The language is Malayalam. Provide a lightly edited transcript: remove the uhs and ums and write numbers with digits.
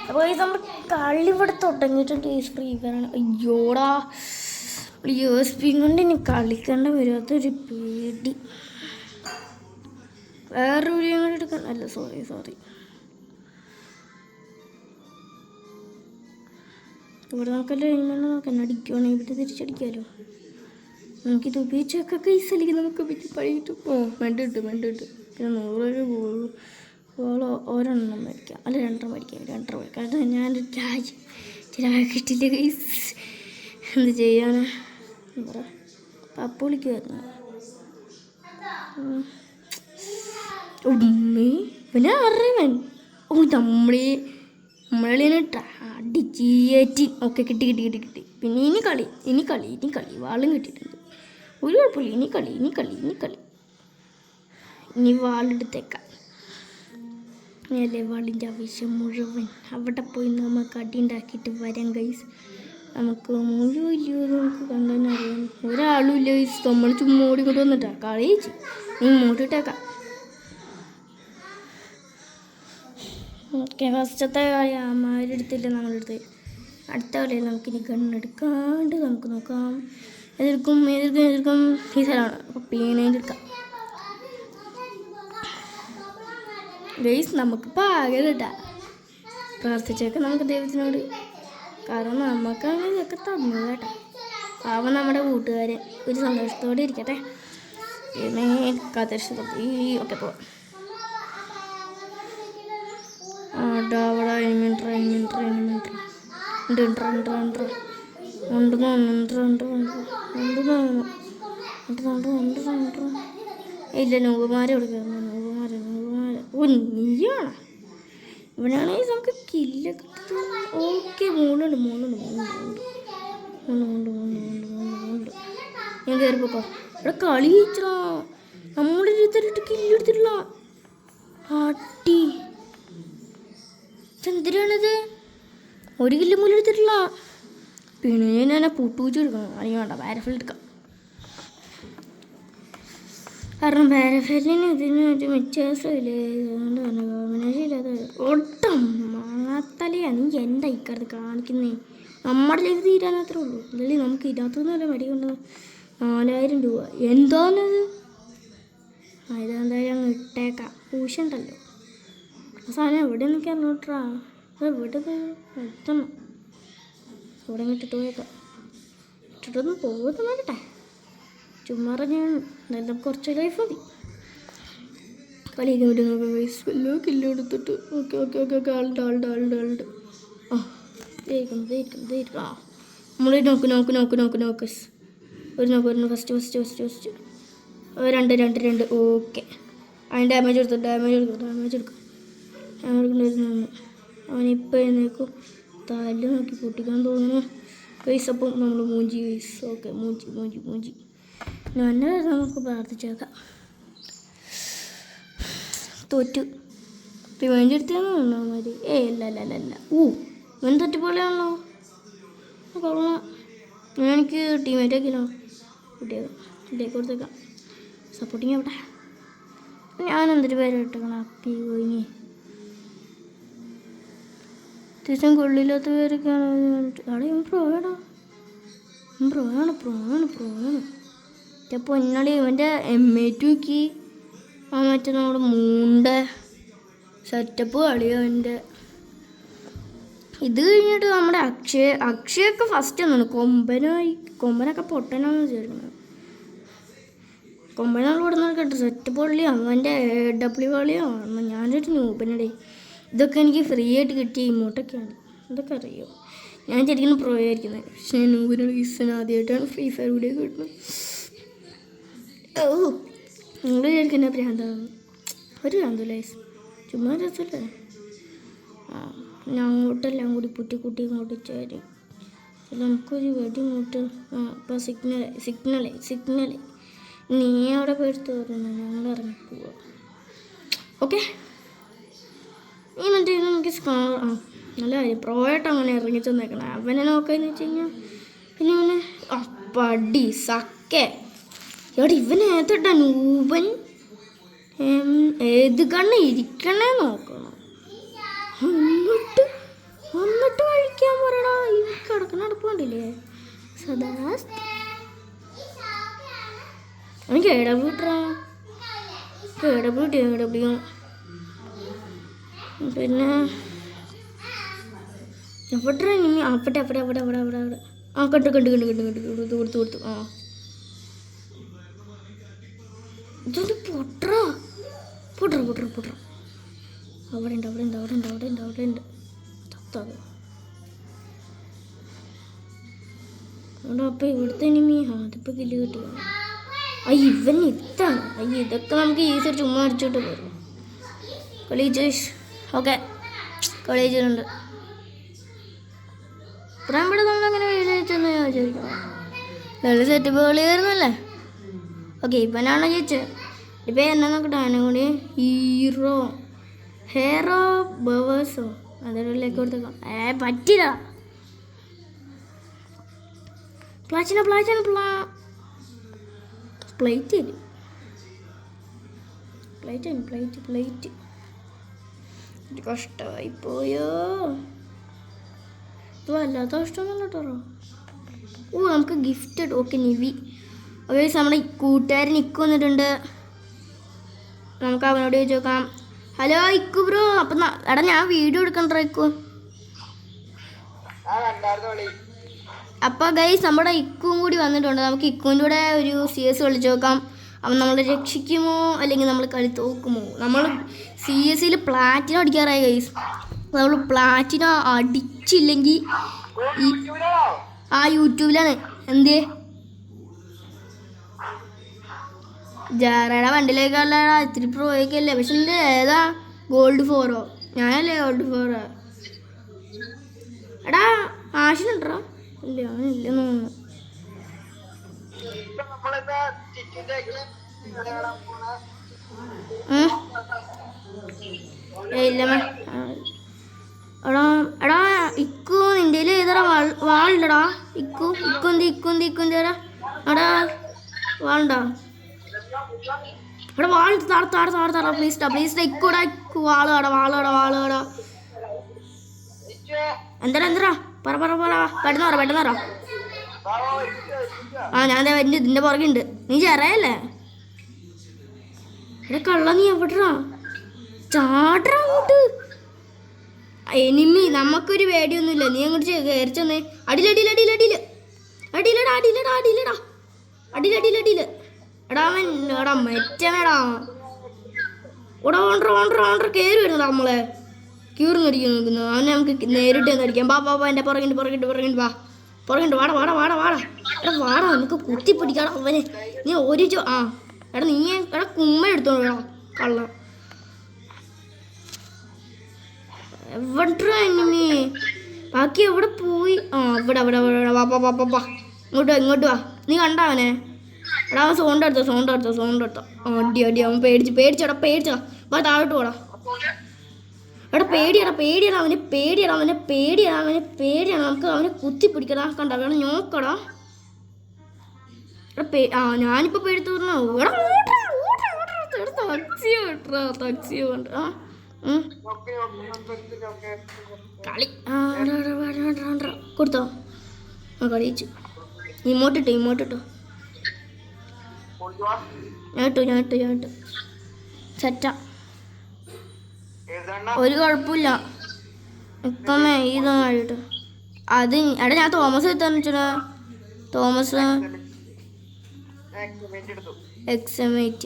അപ്പോൾ ഈ നമ്മൾ കളി ഇവിടെ തുടങ്ങിയിട്ടുണ്ട്. ഈ ഫ്രീ ഫയറാണ്. അയ്യോടാ USB കൊണ്ട് ഇനി കളിക്കേണ്ട വരും. അതൊരു പേടി. വേറൊരു വീഡിയോ കൂടെ എടുക്കാൻ അല്ല സോറി ഇവിടെ നമുക്കെല്ലാം എങ്ങനെ നോക്കാം. അടിക്കുവാണെങ്കിൽ ഇവിടെ തിരിച്ചടിക്കാമല്ലോ. നമുക്കിത് ഉപയോഗിച്ചൊക്കെ കൈസ് അല്ലെങ്കിൽ നമുക്ക് പറ്റി പഴയിട്ട് വേണ്ട കിട്ടും. പിന്നെ 100 ഗോളോ ഒരെണ്ണം മേടിക്കാം, അല്ല 2 മേടിക്കാം. അത് ഞാൻ കിട്ടില്ല കൈസ്. എന്ത് ചെയ്യാനാ പപ്പ വിളിക്കുമായിരുന്നു. പിന്നെ അറിയാൻ നമ്മളെട്ടാ അടിച്ചേറ്റി. ഓക്കെ കിട്ടി. പിന്നെ ഇനി കളി വാളും കിട്ടിയിട്ടുണ്ട്. ഒരു കുഴപ്പമില്ല. ഇനി കളി ഇനി വാളെടുത്തേക്കാം. അല്ലേ വാളിൻ്റെ ആവശ്യം മുഴുവൻ. അവിടെ പോയി നമുക്ക് അടി ഉണ്ടാക്കിയിട്ട് വരാം ഗൈസ്. നമുക്ക് മുഴുവൻ നമുക്ക് കണ്ടറിയാം. ഒരാളും ഇല്ല ഗൈസ്. നമ്മൾ ചുമ്മാ ഓടിക്കൊണ്ട് വന്നിട്ടാ കളി ഇങ്ങോട്ടിട്ടേക്കാം. ഓക്കെ ഫസ്റ്റത്തെ കളി അമ്മമാരെടുത്തില്ല നമ്മളെടുത്ത്. അടുത്ത കളിയിൽ നമുക്കിനി ഗണ്ണെടുക്കാണ്ട് നമുക്ക് നോക്കാം. എതിർക്കും ഈ സ്ഥലമാണ്. അപ്പോൾ പീണേഞ്ചെടുക്കാം ഗൈസ്. നമുക്ക് പാകം കേട്ടാ പ്രാർത്ഥിച്ചേക്കാം നമുക്ക് ദൈവത്തിനോട്. കാരണം നമുക്കാണ് ഇതൊക്കെ തന്നത് കേട്ടോ. പാവം നമ്മുടെ കൂട്ടുകാരൻ ഒരു സന്തോഷത്തോടെ ഇരിക്കട്ടെ. പിന്നെ ഓക്കെ പോവാം. അവിടെ ഇല്ല നൂപമാരെ കൊടുക്കുന്നു. നീയാണ് ഇവിടെയാണെങ്കിൽ നമുക്ക് കില്ലൊക്കെ. ഓക്കെ മൂളുണ്ട്. ഞാൻ കയറിപ്പോക്കോ. ഇവിടെ കളി ജയിച്ചാ. നമ്മുടെ ഇരുത്തരിട്ട് കില്ലെടുത്തിട്ടില്ല. അടി എന്തിനാണിത്? 1 കിലോ മൂലം എടുത്തിട്ടില്ല. പിന്നെ ഞാൻ പൂട്ടുവെച്ച് എടുക്കണം. അല്ലെങ്കിൽ വേണ്ട പാരഫിൽ എടുക്കാം. കാരണം പാരഫിലിന് ഇതിന് ഒരു വ്യത്യാസമില്ലേ. അതുകൊണ്ട് തന്നെ കോമ്പിനേഷൻ ഇല്ലാതെ ഒട്ടും മാങ്ങാത്തലയാ. നീ എന്താ ഇക്കാലത്ത് കാണിക്കുന്നേ? നമ്മുടെ ലൈഫ് തീരാൻ അത്രേ ഉള്ളൂ. അല്ലെങ്കിൽ നമുക്ക് ഇതിനകത്തുനിന്ന് വല്ല മടി കൊണ്ട് 4000 രൂപ എന്താണത്? ഇതെന്തായാലും അങ്ങ് ഇട്ടേക്കാം. പൂശുണ്ടല്ലോ സാധനം. എവിടെ നിൽക്കാൻ നോട്ടാ. എവിടെ എത്തണം. ഇവിടെ ഇട്ടിട്ട് പോയേക്കാം. ഇട്ടിട്ടൊന്നും പോകുന്ന മാറ്റട്ടെ. ചുമ്മാ ഞാൻ എന്തായാലും കുറച്ച് ലൈഫ് മതി. കളിക്കാൻ വേണ്ടി നോക്കാം വയസ്സ് വല്ലോ കില്ലോ എടുത്തിട്ട്. ഓക്കെ ആളുണ്ട്. ദഹിക്കണം. നമ്മളെ നോക്ക്. ഒരു നോക്ക് ഫസ്റ്റ് 2 ഓക്കെ. അതിന് ഡാമേജ് എടുക്കും. അവനിപ്പോൾ എന്നേക്കും തല നോക്കി പൊട്ടിക്കാൻ തോന്നുന്നു വയസ്സ്. അപ്പം നമ്മൾ മൂഞ്ചി വയസ്സ്. ഓക്കെ മൂഞ്ചി നല്ല നമുക്ക് പ്രാർത്ഥിച്ചേക്കാം. തോറ്റു റിവെഞ്ച് എടുത്താന്ന് തോന്നുന്നു മതി. അല്ല ഇവൻ തെറ്റിപ്പോലെയാണല്ലോ. കൊള്ളാം. എനിക്ക് ടീമേറ്റ് ആക്കില്ലോ. കുട്ടിയൊക്കെ കൊടുത്തേക്കാം. സപ്പോർട്ടിങ് ആവട്ടെ. ഞാൻ എന്തൊരു പേര് ഇട്ടേക്കണം. അപ്പി പോയി അത്യാവശ്യം കൊള്ളില്ലാത്ത പേരൊക്കെയാണ്. അവിടെ ഇവൻ പ്രോയാണ്. പൊന്നാളി ഇവൻ്റെ M8 നോക്കി. മറ്റേ നമ്മുടെ മൂണ്ട സെറ്റപ്പ് കളി അവൻ്റെ. ഇത് കഴിഞ്ഞിട്ട് നമ്മുടെ അക്ഷയൊക്കെ ഫസ്റ്റ് ഒന്നാണ്. കൊമ്പനൊക്കെ പൊട്ടനാന്ന് വിചാരിക്കുന്നത്. കൊമ്പനാൾ കൊടുക്കുന്ന കേട്ടോ. സെറ്റപ്പ് കളി അവൻ്റെ AW കളിയാണ്. ഞാനൊരു ന്യൂബനടേ. ഇതൊക്കെ എനിക്ക് ഫ്രീ ആയിട്ട് കിട്ടിയ ഇമോട്ടൊക്കെയാണ്. ഇതൊക്കെ അറിയോ? ഞാൻ ശരിക്കും പ്രോ ആയിരിക്കുന്നത്. പക്ഷേ ഞാൻ ന്യൂബിനോട് ഈസൻ ആദ്യമായിട്ടാണ് ഫ്രീ ഫയർ വീഡിയോ കിട്ടുന്നത്. നിങ്ങൾ വിചാരിക്കുന്ന ഭ്രാന്താണ്. ഒരു ഭ്രാന്തല്ലേ, ചുമ്മാ രസമല്ലേ. ഞാൻ അങ്ങോട്ടെല്ലാം കൂടി പുറ്റി ഇങ്ങോട്ട് ചേരും. നമുക്കൊരു വെടി ഇങ്ങോട്ട്. ഇപ്പം സിഗ്നൽ നീ അവിടെ പോയിട്ട് തോന്നുന്നു. ഞങ്ങൾ ഇറങ്ങിപ്പോവുക. ഓക്കെ ഈ മറ്റേ നമുക്ക് നല്ല കാര്യം. പ്രോയായിട്ട് അങ്ങനെ ഇറങ്ങി ചെന്നേക്കണേ. അവനെ നോക്കാന്ന് വെച്ച് കഴിഞ്ഞാൽ പിന്നെ അവനെ പടി സക്കെ ഇവൻ ഏതട്ടാ നൂപൻ. ഏത് കണ്ണ് ഇരിക്കണേ നോക്കണം. എന്നിട്ട് സദാസ്തി. എനിക്ക് KW ഇട്ടാ KW. പിന്നെ എവിടെ ഇനി അവിടെ അവിടെ അവിടെ അവിടെ അവിടെ അവിടെ ആ കണ്ടു കൊടുത്തു. ആ ഇതൊന്ന് പൊട്ടറ അവിടെ ഉണ്ട് തത്തത്. അവിടെ അപ്പം ഇവിടുത്തെ ഇനിമി അതിപ്പോൾ കില്ല് കിട്ടുക. ഇവൻ ഇതാണ്. ഇതൊക്കെ നമുക്ക് ഈസി ചുമ്മാ അടിച്ചോട്ട് പോരും. കളിച്ച് ഓക്കെ കളിച്ചിട്ടുണ്ട്. ഇത്രയും ഇവിടെ നമ്മളങ്ങനെ വിചാരിച്ചെന്ന് ഞാൻ വിചാരിക്കണം. നല്ല സെറ്റപ്പ് കളിയായിരുന്നല്ലേ. ഓക്കെ ഇവനാണ് ചോദിച്ചത്. ഇപ്പം എന്നാ നോക്കട്ടെ ആനും കൂടി ഹെയറോ ബവേഴ്സോ അതിലേക്ക് കൊടുത്തേക്കാം. പറ്റില്ല. പ്ലേറ്റ് കഷ്ടമായി പോയോ. ഇത് വല്ലാത്ത കഷ്ടമൊന്നുമല്ല കേട്ടോ. നമുക്ക് ഗിഫ്റ്റ്. ഓക്കെ നിവി. ഓക്കെ നമ്മുടെ കൂട്ടുകാരൻ ഇക്കു വന്നിട്ടുണ്ട്. നമുക്ക് അവനോട് ചോദിച്ചു നോക്കാം. Hello Ikku bro. അപ്പം എടാ ഞാൻ വീഡിയോ എടുക്കണ്ടോ ഇക്കു? അപ്പോൾ ഗൈസ് നമ്മുടെ ഇക്കും കൂടി വന്നിട്ടുണ്ട്. നമുക്ക് ഇക്കുവിൻ്റെ കൂടെ ഒരു CS കളിച്ച് നോക്കാം. അവൻ നമ്മൾ രക്ഷിക്കുമോ അല്ലെങ്കിൽ നമ്മൾ കളി തോക്കുമോ? നമ്മൾ CS പ്ലാറ്റിനം അടിക്കാറായി ഗൈസ്. നമ്മൾ പ്ലാറ്റിനം അടിച്ചില്ലെങ്കിൽ യൂട്യൂബിലാണ്. എന്തേ ജാറയുടെ വണ്ടിയിലേക്കല്ല ഇത്തിരി പ്രോയ്ക്കല്ലേ. പക്ഷെ എൻ്റെ ഏതാ Gold 4 ഞാനല്ലേ Gold 4. എടാ ആശിനുണ്ടോ? ഇല്ല അവനില്ലെന്ന് തോന്നുന്നു. ഇല്ല എടാ ഇക്കു നിൻ്റെ ഏതാ വാളുണ്ടടാ? ഇക്കുന്തേരാ എടാ വാളുണ്ടോ? എടാ വാൾ താട പ്ലീസ് ഇക്കൂടാ. ഇക്കു വാളുകടാ. എന്താ പറ പെട്ടെന്ന്. ഞാൻ ഇതിന്റെ പുറകുണ്ട്. നീ ചെറിയല്ലേ? എടാ കള്ള നീ എവിടാ? ചാടാ അങ്ങോട്ട്. എനിമി നമുക്കൊരു പേടിയൊന്നുമില്ല. നീ അങ്ങോട്ട് കയറി ചെന്നേ. അടിയിലടാ. എടാ അവൻ എടാ മെച്ചമേടാ. ഓണ്ടർ കയറി വരുന്നടാ നമ്മളെ. ക്യൂർന്ന് അടിക്കാൻ നോക്കുന്നു. അവനെ നമുക്ക് നേരിട്ട് ഒന്ന് അടിക്കാം. ബാ എൻ്റെ പുറകിണ്ട് വാ. വാടാ എടാ വാടാ നമുക്ക് കുത്തിപ്പിടിക്കണം അവനെ. നീ എടാ നീ എടാ കുമ്മ എടുത്തോളൂ കള്ള. എവിടെ എനിമി? ബാക്കി എവിടെ പോയി? ഇവിടെ വാ ഇങ്ങോട്ട് വാ. നീ കണ്ട അവനെ? എടാ അവൻ സൗണ്ട് എടുത്തോ. അടി അവൻ പേടിച്ചടാ. വാ താഴോട്ട് പോടാ. എടാ പേടിയാണ് അവനെ പേടിയാണ്. നമുക്ക് അവനെ കുത്തിപ്പിടിക്കടാ. കണ്ട വേണം നോക്കടാ. ഞാനിപ്പോൾ പേടിത്ത് പറഞ്ഞു. ടാക്സി കൊണ്ട് കളി കൊടുത്തോ. കളിച്ചു. ഇമോട്ടിട്ടോ. ഞാൻ ഇട്ടു. സെറ്റാ. ഒരു കുഴപ്പമില്ല. ഇപ്പമേ ഇതൊന്നും കഴിയിട്ട് അത് എടാ ഞാൻ തോമസ് എടുത്താ. Thomas XM8